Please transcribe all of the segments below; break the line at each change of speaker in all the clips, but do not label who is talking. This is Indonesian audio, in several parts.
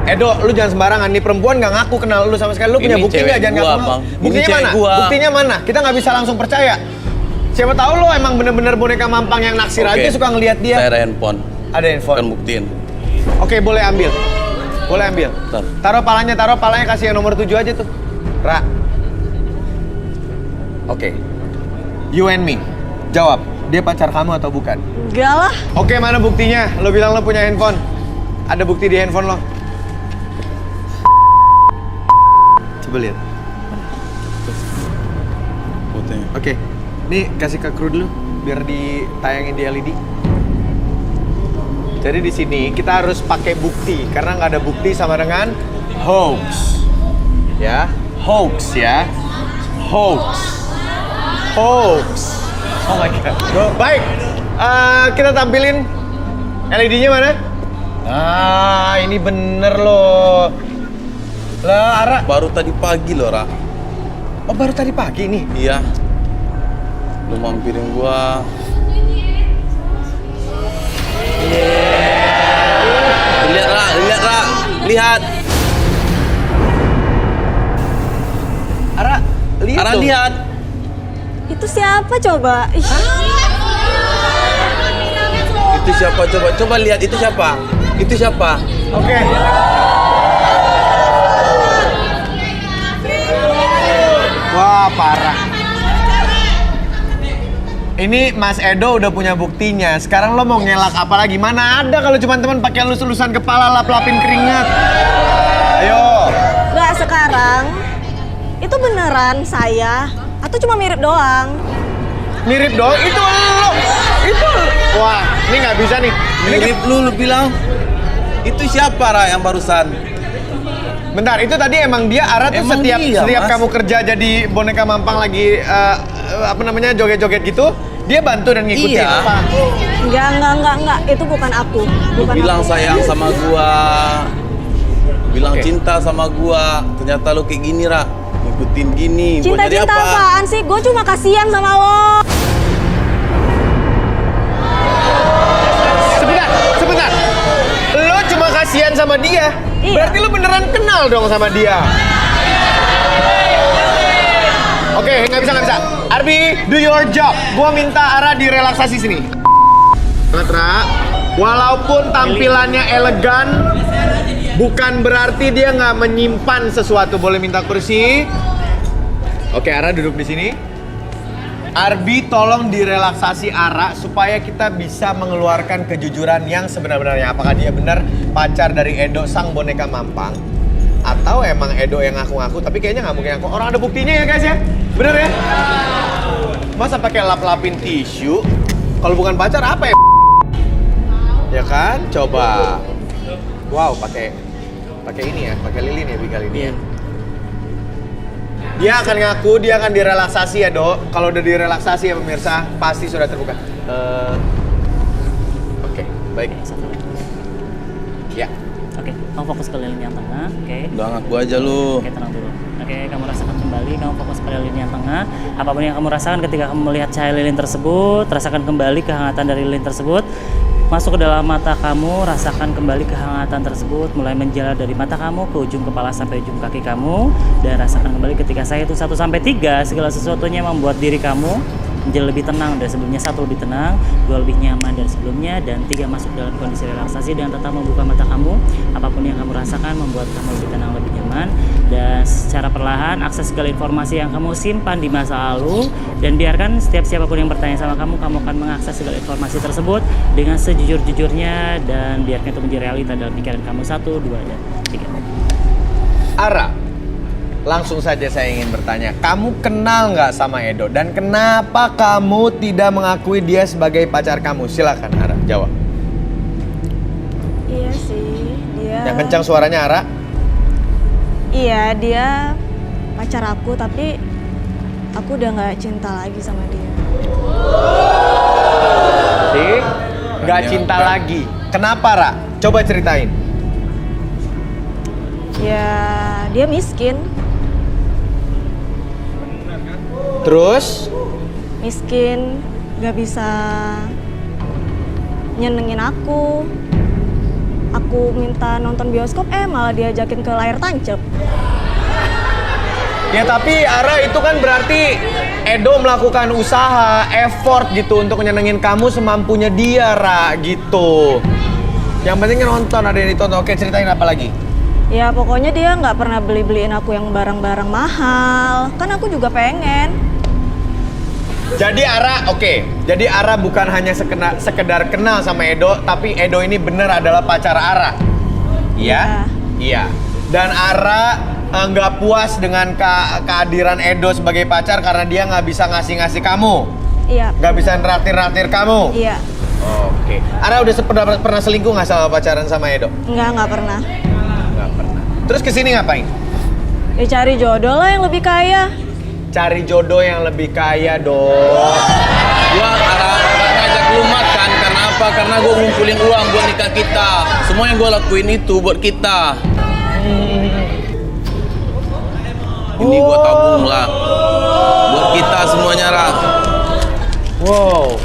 Edo, lu jangan sembarangan. Nih perempuan nggak ngaku kenal lu sama sekali. Lu punya bukti nggak? Jangan ngaku.
Bang.
Buktinya mana? Buktinya mana? Kita nggak bisa langsung percaya. Siapa tahu lo emang bener-bener boneka mampang yang naksir aja suka ngelihat dia.
Saya ada handphone.
Ada handphone.
Kan buktiin.
Oke, boleh ambil. Boleh ambil.
Bentar.
Taruh palanya kasih yang nomor 7 aja tuh. Ra. Oke. You and me. Jawab, dia pacar kamu atau bukan?
Enggak lah.
Oke, mana buktinya? Lo bilang lo punya handphone. Ada bukti di handphone lo. Coba lihat.
Fotonya.
Oke. Nih kasih ke kru dulu biar ditayangin di LED. Jadi di sini kita harus pakai bukti karena nggak ada bukti sama dengan hoax. Ya, hoax ya. Hoax. Hoax. Oh my god. Baik. Kita tampilin LED-nya mana? Ah, ini bener loh. Lah, Ara.
Baru tadi pagi loh, Ra.
Oh, baru tadi pagi nih.
Iya. Lu mampirin gua. Lihat, Ra. Lihat.
Ara, lihat
Ara,
dong.
lihat.
Itu siapa coba? Ih.
Itu siapa? Coba lihat itu siapa? Itu siapa?
Oke. Wah, parah. Ini Mas Edo udah punya buktinya. Sekarang lo mau ngelak apa lagi? Mana ada kalau cuma teman pakai lus-lusan kepala lap-lapin keringat. Ayo.
Nggak sekarang. Itu beneran saya atau cuma mirip doang?
Mirip dong. Itu lo. Itu. Wah, ini nggak bisa nih. Ini
Mirip lu bilang. Itu siapa, Ra, yang barusan?
Bentar, itu tadi emang dia Ara tuh
Emang
setiap
dia, Mas.
kamu kerja jadi boneka mampang lagi apa namanya joget-joget gitu, dia bantu dan ngikutin.
Iya.
Apa?
Enggak. Itu bukan aku.
Lu
Bukan
bilang
aku.
sayang sama gua. Bilang
Oke.
cinta sama gua. Ternyata lu kayak gini, Ra. Ngikutin gini. Buat jadi
Cinta-cinta
apa?
apaan sih? Gue cuma kasihan sama lo.
Sebentar. Lo cuma kasihan sama dia.
Iya.
Berarti lo beneran kenal dong sama dia. Oke, nggak bisa. Arbi, do your job. Gua minta Ara direlaksasi sini. Ra, walaupun tampilannya elegan, bukan berarti dia nggak menyimpan sesuatu. Boleh minta kursi? Oke, Ara duduk di sini. Arbi, tolong direlaksasi Ara supaya kita bisa mengeluarkan kejujuran yang sebenar-benarnya. Apakah dia benar pacar dari Edo sang boneka mampang? Atau emang Edo yang ngaku-ngaku, tapi kayaknya nggak mungkin ngaku. Orang ada buktinya ya guys ya? Bener ya? Masa pakai lap-lapin tisu? Kalau bukan pacar apa ya? Ya kan? Coba. Wow, pakai ini ya, pakai lilin ya kali ini ya. Dia akan ngaku, dia akan direlaksasi ya, Dok. Kalau udah direlaksasi ya pemirsa, pasti sudah terbuka. Oke, baik. Ya.
Oke, kamu fokus ke lilin yang tengah. Oke.
Udah ngaku aja lu.
Oke, tenang dulu. Oke, kamu rasakan kembali. Kamu fokus pada lilin yang tengah. Apapun yang kamu rasakan ketika kamu melihat cahaya lilin tersebut, rasakan kembali kehangatan dari lilin tersebut. Masuk ke dalam mata kamu, rasakan kembali kehangatan tersebut mulai menjalar dari mata kamu ke ujung kepala sampai ujung kaki kamu, dan rasakan kembali ketika saya itu 1 sampai 3 segala sesuatunya membuat diri kamu menjadi lebih tenang dari sebelumnya. 1 lebih tenang, 2 lebih nyaman dari sebelumnya, dan 3 masuk dalam kondisi relaksasi dengan tetap membuka mata kamu. Apapun yang kamu rasakan membuat kamu lebih tenang, lebih nyaman, dan secara perlahan akses segala informasi yang kamu simpan di masa lalu, dan biarkan setiap siapapun yang bertanya sama kamu akan mengakses segala informasi tersebut dengan sejujur-jujurnya, dan biarkan itu menjadi realita dalam pikiran kamu. 1, 2, dan 3.
Ara, langsung saja saya ingin bertanya, kamu kenal nggak sama Edo? Dan kenapa kamu tidak mengakui dia sebagai pacar kamu? Silakan Ara, jawab.
Iya sih, dia.
Yang kencang suaranya Ara.
Iya, dia pacar aku, tapi aku udah nggak cinta lagi sama dia.
Sih, nggak cinta lagi. Kenapa Ra? Coba ceritain.
Ya, dia miskin.
Terus?
Miskin, nggak bisa nyenengin aku. aku minta nonton bioskop, malah diajakin ke layar tancap.
Ya tapi Ara itu kan berarti Edo melakukan usaha, effort gitu untuk nyenengin kamu semampunya dia, Ra, gitu. Yang penting nonton, ada yang ditonton. Oke, ceritain apa lagi?
Ya pokoknya dia nggak pernah beliin aku yang barang-barang mahal. Kan aku juga pengen.
Jadi Ara, jadi Ara bukan hanya sekedar kenal sama Edo, tapi Edo ini bener adalah pacar Ara. Iya? Iya. Dan Ara nggak puas dengan kehadiran Edo sebagai pacar karena dia nggak bisa ngasih kamu.
Iya.
Nggak bisa nraktir kamu.
Iya.
Oke. Ara udah pernah selingkuh nggak sama pacaran sama Edo?
Nggak pernah.
Nggak pernah. Terus kesini ngapain?
Ya cari jodoh lah yang lebih kaya.
Cari jodoh yang lebih kaya dong.
Gua ngajak lu makan karena apa? Karena gua ngumpulin uang buat nikah kita. Semua yang gua lakuin itu buat kita. Ini gua tabung lah. Buat kita semuanya, Ra.
Wow.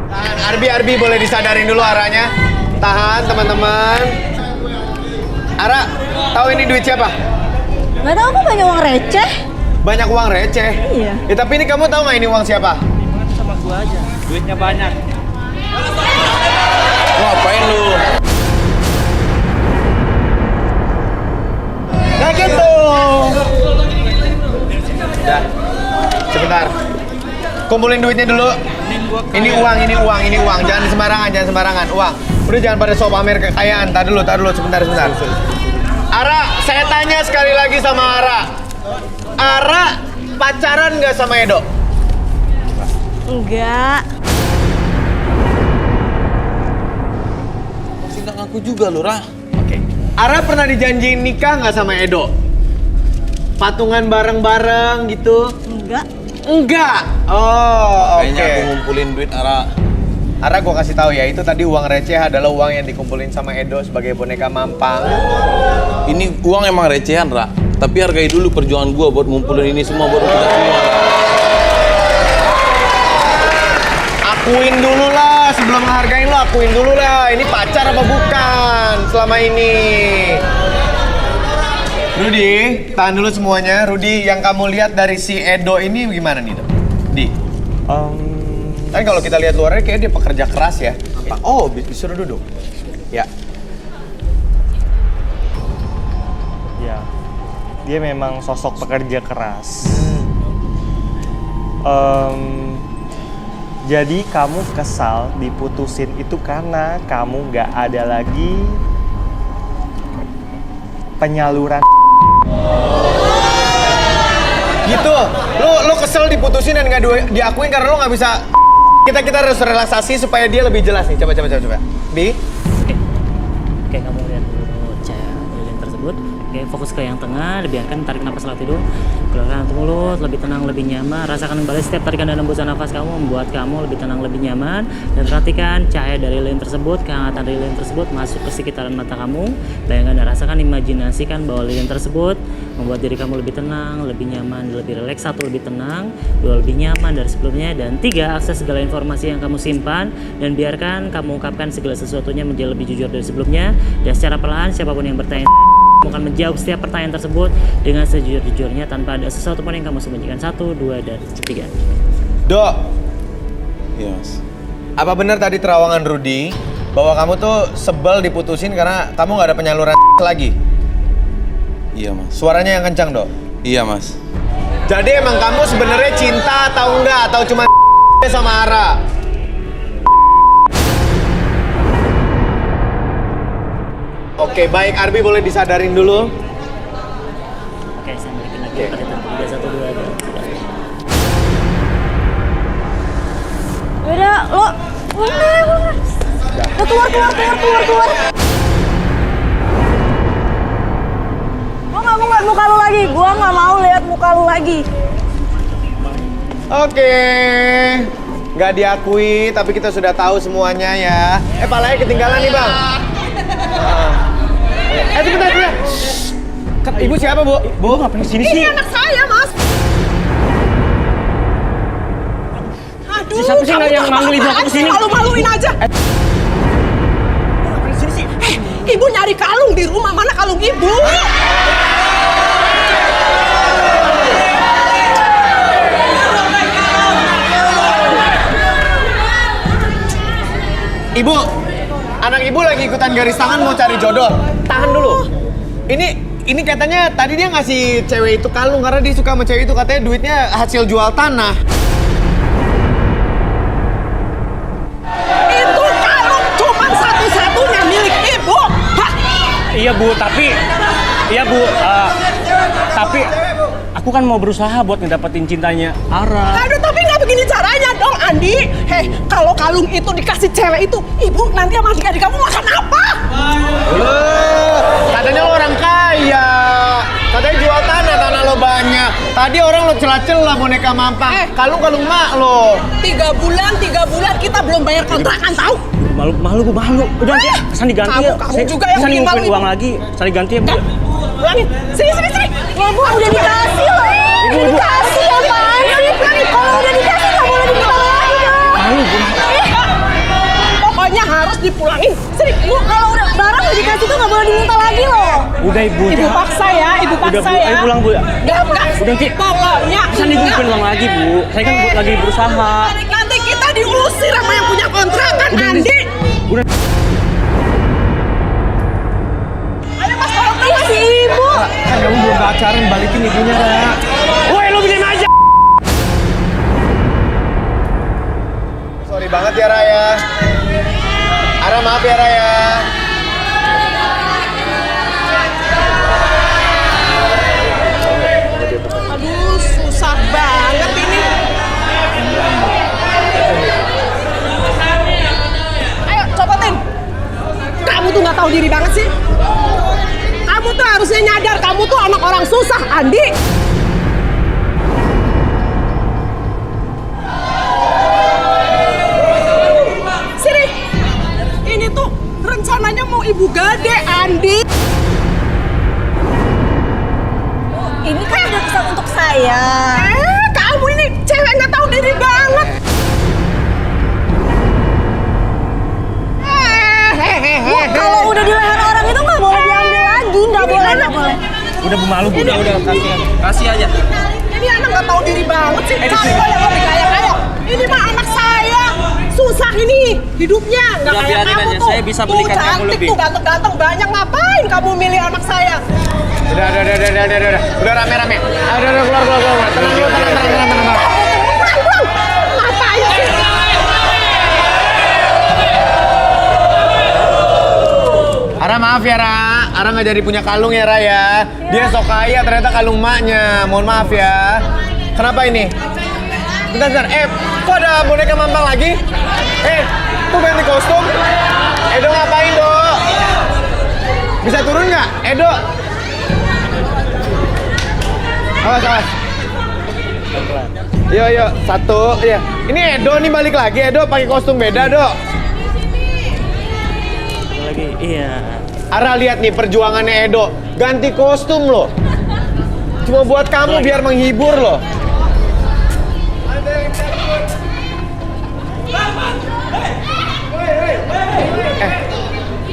Tahan, Arbi boleh disadarin dulu arahnya. Tahan, teman-teman. Ara, tahu ini duit siapa?
Nggak tahu kok banyak uang receh.
Banyak uang receh.
Iya.
Ya, tapi ini kamu tahu nggak ini uang siapa?
Sama gua aja, duitnya banyak.
Lu ngapain lu?
Nah gitu. Udah. Sebentar. Kumpulin duitnya dulu. Ini uang. Jangan sembarangan. Uang. Udah jangan pada sok pamer kekayaan. Tar dulu. Sebentar. Ara, saya tanya sekali lagi sama Ara. Ara pacaran nggak sama Edo?
Enggak.
Masih nggak ngaku juga lu, Ra.
Oke. Ara pernah dijanjiin nikah nggak sama Edo? Patungan bareng-bareng gitu? Enggak. Oh, oke.
Kayaknya aku ngumpulin duit, Ara.
Ara gua kasih tahu ya, itu tadi uang receh adalah uang yang dikumpulin sama Edo sebagai boneka mampang.
Ini uang emang recehan, Ra. Tapi hargai dulu perjuangan gua buat ngumpulin ini semua buat kita semua, Ra.
Akuin dulu lah, sebelum ngehargain lo akuin dulu lah. Ini pacar apa bukan selama ini? Rudi, tahan dulu semuanya. Rudi, yang kamu lihat dari si Edo ini gimana nih, Di? Kan kalau kita lihat luarnya kayak dia pekerja keras ya. Apa? Oh, disuruh duduk. Ya.
Ya, dia memang sosok pekerja keras. Jadi kamu kesal diputusin itu karena kamu nggak ada lagi penyaluran.
Gitu. Lo kesel diputusin dan nggak diakuin karena lo nggak bisa. Kita harus relaksasi supaya dia lebih jelas nih. Coba. Di.
Oke, kamu lihat dulu cahaya lilin tersebut. Oke, fokus ke yang tengah, biarkan tarik napas lewat hidung, keluarkan untuk mulut, lebih tenang, lebih nyaman. Rasakan kembali setiap tarikan dan hembusan nafas kamu membuat kamu lebih tenang, lebih nyaman. Dan perhatikan cahaya dari lilin tersebut, kehangatan dari lilin tersebut masuk ke sekitaran mata kamu. Bayangkan dan rasakan, imajinasikan bahwa lilin tersebut membuat diri kamu lebih tenang, lebih nyaman, lebih rileks. 1, lebih tenang, 2, lebih nyaman dari sebelumnya, dan 3, akses segala informasi yang kamu simpan dan biarkan kamu ungkapkan segala sesuatunya menjadi lebih jujur dari sebelumnya. Dan secara perlahan siapapun yang bertanya kamu akan menjawab setiap pertanyaan tersebut dengan sejujur-jujurnya tanpa ada sesuatu pun yang kamu sembunyikan. 1, 2, dan 3.
Dok,
Iya, Mas.
apa benar tadi terawangan Rudi bahwa kamu tuh sebel diputusin karena kamu nggak ada penyaluran lagi?
Iya, Mas.
Suaranya yang kencang, Dok.
Iya, Mas.
Jadi emang kamu sebenarnya cinta atau enggak? Atau cuma sama Ara? Oke, baik. Arbi boleh disadarin dulu.
Oke, saya balikin lagi. Pada 3, 1, 2, dan 3.
Udah, lo keluar. Gua nggak mau lihat muka lu lagi. Gua nggak mau lihat muka lu lagi.
Oke. Nggak diakui, tapi kita sudah tahu semuanya ya. Palanya ketinggalan nih, Bang. Sebentar. Ibu siapa, Bu? Bu, ngapain sini sih?
Ini anak saya, Mas. Aduh,
Siapa sih yang manggil ibu aku kesini?
Malu-maluin aja. Ibu nyari kalung di rumah, mana kalung ibu?
Ibu, anak ibu lagi ikutan garis tangan mau cari jodoh. Tahan dulu. Ini katanya tadi dia ngasih cewek itu kalung karena dia suka sama cewek itu, katanya duitnya hasil jual tanah.
Itu kalung cuma satu-satunya milik ibu. Hah?
Iya Bu, tapi aku kan mau berusaha buat ngedapetin cintanya Ara.
Aduh, tapi nggak begini caranya dong, Andi. Heh, kalau kalung itu dikasih cewek itu, ibu nanti sama adik-adik kamu makan apa?
Katanya lo orang kaya. Katanya jual tanah lo banyak. Tadi orang lo celah-celah boneka mampang. Kalung-kalung mak lo.
3 bulan kita belum bayar kontrakan, tahu?
Malu Bu, malu. Udah nanti Sani ganti ya.
Kamu juga yang
Sani
bikin malu,
ngumpulin
Ibu.
uang lagi. Sani ganti ya Bu.
Pulangin. Sini.
Ibu udah dikasih loh.
Ibu.
Dikasih apaan sih? Kalau udah dikasih nggak boleh diminta lagi dong.
Malu Bu.
Pokoknya harus dipulangin. Sini,
Bu, kalau udah barang udah dikasih tuh nggak boleh diminta lagi loh.
Udah Ibu.
Ibu paksa ya, ibu paksa
Udah Bu,
ya.
ayo pulang Bu.
Enggak.
Udah nanti.
Pokoknya.
Sani ngumpulin uang lagi Bu. Saya kan lagi berusaha.
Nanti kita diusir sama yang punya kontrakan, Andi.
Udah.
Ayo Mas, tolong
Si ibu.
Kan kamu belum pacaran, balikin ibunya, Ra.
Woi, lo bikin aja.
Sorry banget ya, Raya. Ara, maaf ya, Raya.
Aduh, susah banget ini. Ayo, copotin. Kamu tuh nggak tahu diri banget sih. Kamu tuh harusnya nyadar, kamu tuh anak orang susah, Andi. Sini. Ini tuh rencananya mau ibu gade, Andi.
Ini kan udah pesan untuk saya.
Kamu ini cewek nggak tahu diri banget.
Bu, kalau udah di leher orang itu nggak boleh diambil lagi, nggak boleh.
Udah Bu, malu Bu. Udah kasih aja.
Ini anak nggak tahu diri banget sih. Kamu yang lebih kaya. Ini mah anak saya. Susah ini hidupnya. Nggak
Udah,
kayak
biarin
kamu
aja.
tuh.
Saya bisa belikan
Tuh,
kamu
cantik
lebih.
tuh, ganteng-ganteng banyak. Ngapain kamu milih anak saya?
Udah. Udah rame-rame. Udah, keluar. Tenang dulu, tenang.
Pulang. Ngapain sih?
Ara, maaf ya, Ra. Ara nggak jadi punya kalung ya, Ra ya. Dia sok kaya, ternyata kalung maknya. Mohon maaf ya. Kenapa ini? Bentar. Kok ada boneka mampang lagi? Tuh ganti kostum. Edo ngapain, Do? Bisa turun nggak? Edo. Awas. Yuk. 1, ya. Ini Edo nih balik lagi, Edo pakai kostum beda, Do.
Lagi, iya.
Ara, lihat nih perjuangannya Edo. Ganti kostum loh. Cuma buat kamu biar menghibur loh.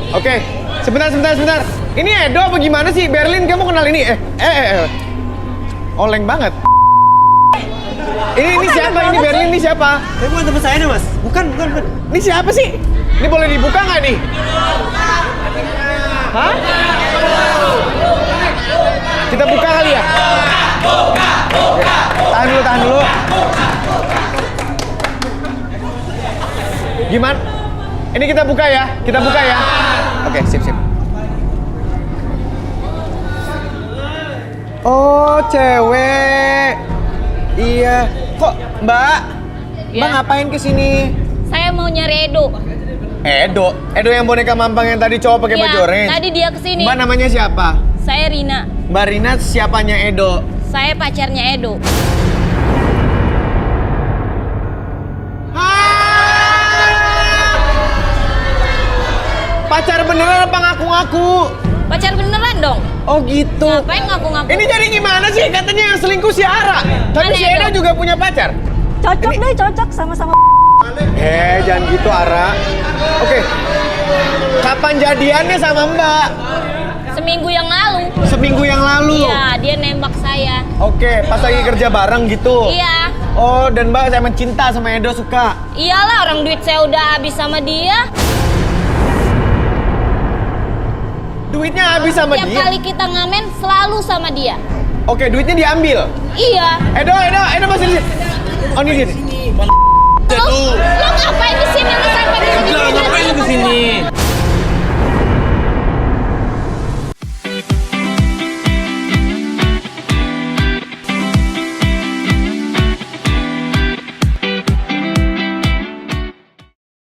Oke. Sebentar. Ini Edo apa gimana sih? Berlin, kamu kenal ini? Oleng banget. Ini siapa? Ini Berlin, ini siapa?
Saya bukan teman saya nih, Mas. Bukan.
Ini siapa sih? Ini boleh dibuka nggak nih? Hah? Kita buka kali ya? Tahan dulu. Gimana? Ini kita buka ya? Oke, sip. Oh, cewek. Iya. Kok, Mbak?
Iya.
Mbak ngapain kesini?
Saya mau nyari Edo.
Edo yang boneka mampang yang tadi cowok pakai
Iya,
baju orange.
tadi dia kesini.
Mbak namanya siapa?
Saya Rina.
Mbak Rina siapanya Edo?
Saya pacarnya Edo.
Pacar beneran apa ngaku-ngaku?
Pacar beneran dong.
Oh gitu.
Ngapain ngaku-ngaku?
Ini jadi gimana sih? Katanya yang selingkuh si Ara. Tapi
Mana
si Edo
Edo?
juga punya pacar.
Cocok deh, cocok sama-sama.
Jangan gitu Ara. Oke. Kapan jadiannya sama Mbak?
Seminggu yang lalu.
Seminggu yang lalu.
Iya, dia nembak saya.
Oke, pas lagi kerja bareng gitu.
Iya.
Oh, dan Mbak emang cinta sama Edo, suka.
Iyalah, orang duit saya udah habis sama dia.
Duitnya habis sama
Tiap
dia.
kali kita ngamen selalu sama dia.
Oke, duitnya diambil.
Iya.
Edo masih di sini. Oh, ini dia.
Lo ngapain di sini? Lo sampai di sini?